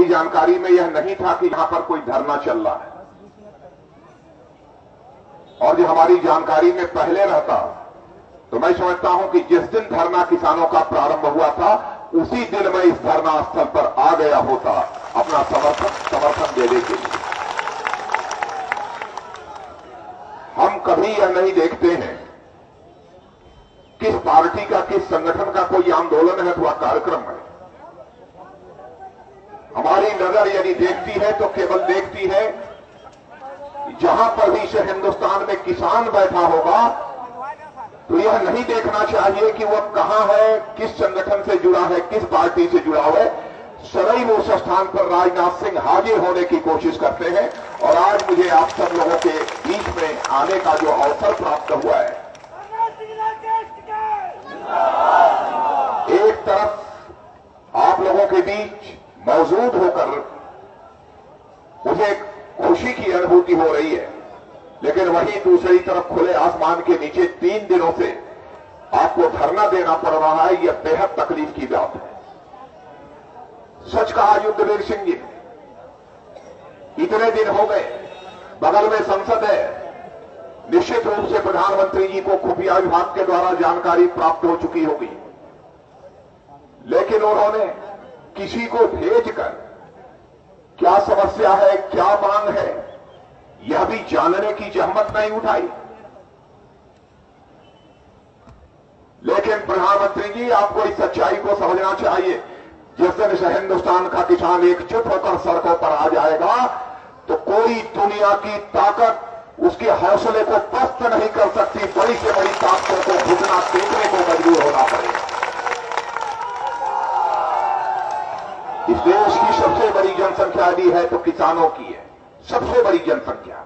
मेरी जानकारी में यह नहीं था कि यहां पर कोई धरना चल रहा है, और जो हमारी जानकारी में पहले रहता तो मैं समझता हूं कि जिस दिन धरना किसानों का प्रारंभ हुआ था उसी दिन मैं इस धरना स्थल पर आ गया होता अपना समर्थन देने के लिए। हम कभी यह नहीं देखते हैं किस पार्टी का, किस संगठन का कोई आंदोलन है अथवा कार्यक्रम है। हमारी नजर यदि देखती है तो केवल देखती है जहां पर भी से हिंदुस्तान में किसान बैठा होगा तो यह नहीं देखना चाहिए कि वह कहां है, किस संगठन से जुड़ा है, किस पार्टी से जुड़ा है। सदैव उस स्थान पर राजनाथ सिंह हाजिर होने की कोशिश करते हैं, और आज मुझे आप सब लोगों के बीच में आने का जो अवसर प्राप्त हुआ है, एक तरफ आप लोगों के बीच मौजूद होकर मुझे खुशी की अनुभूति हो रही है, लेकिन वहीं दूसरी तरफ खुले आसमान के नीचे 3 दिनों से आपको धरना देना पड़ रहा है। यह बेहद तकलीफ की बात है। सच कहा युद्धवीर सिंह जी, इतने दिन हो गए, बगल में संसद है, निश्चित रूप से प्रधानमंत्री जी को खुफिया विभाग के द्वारा जानकारी प्राप्त हो चुकी होगी, लेकिन उन्होंने किसी को भेजकर क्या समस्या है, क्या मांग है, यह भी जानने की जहमत नहीं उठाई। लेकिन प्रधानमंत्री जी, आपको इस सच्चाई को समझना चाहिए, जिस दिन से हिंदुस्तान का किसान एकजुट होकर सड़कों पर आ जाएगा तो कोई दुनिया की ताकत उसके हौसले को पस्त नहीं कर सकती। बड़ी से बड़ी ताकतों को घुटना टेकने को मजबूर होना पड़ेगा। इस देश की सबसे बड़ी जनसंख्या भी है तो किसानों की है, सबसे बड़ी जनसंख्या।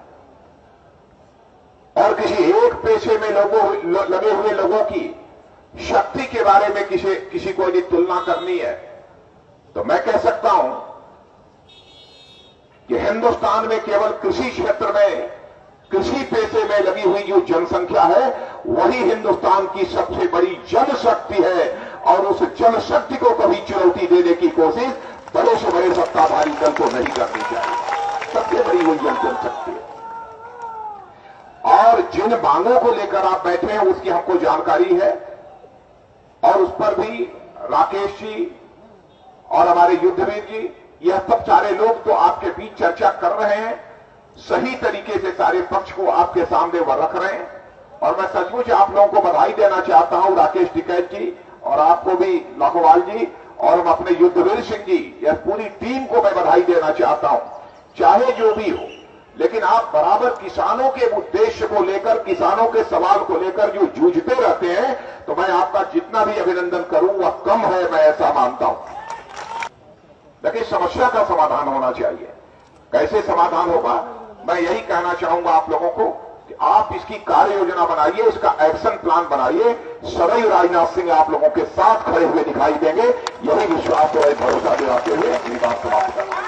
और किसी एक पेशे में लगे हुए लोगों की शक्ति के बारे में किसी को यदि तुलना करनी है तो मैं कह सकता हूं कि हिंदुस्तान में केवल कृषि क्षेत्र में, कृषि पेशे में लगी हुई जो जनसंख्या है वही हिंदुस्तान की सबसे बड़ी जनशक्ति है, और उस जनशक्ति को कभी चुनौती देने की कोशिश बड़े से बड़े सत्ताधारी दल को नहीं करनी चाहिए। सबसे बड़ी वही जनशक्ति है। और जिन मांगों को लेकर आप बैठे हैं उसकी हमको जानकारी है, और उस पर भी राकेश जी और हमारे युद्धवीर जी, यह सब सारे लोग तो आपके बीच चर्चा कर रहे हैं, सही तरीके से सारे पक्ष को आपके सामने वह रख रहे हैं। और मैं सचमुच आप लोगों को बधाई देना चाहता हूं, राकेश टिकैत जी और आपको भी लाखोवाल जी, और हम अपने युद्धवीर सिंह जी, यह पूरी टीम को मैं बधाई देना चाहता हूं। चाहे जो भी हो, लेकिन आप बराबर किसानों के उद्देश्य को लेकर, किसानों के सवाल को लेकर जो जूझते रहते हैं, तो मैं आपका जितना भी अभिनंदन करूं वह कम है, मैं ऐसा मानता हूं। लेकिन समस्या का समाधान होना चाहिए। कैसे समाधान होगा, मैं यही कहना चाहूंगा आप लोगों को कि आप इसकी कार्य योजना बनाइए, इसका एक्शन प्लान बनाइए। सदैव राजनाथ सिंह आप लोगों के साथ खड़े हुए दिखाई देंगे, यही विश्वास और भरोसा दिलाते हुए अपनी बात समाप्त करना।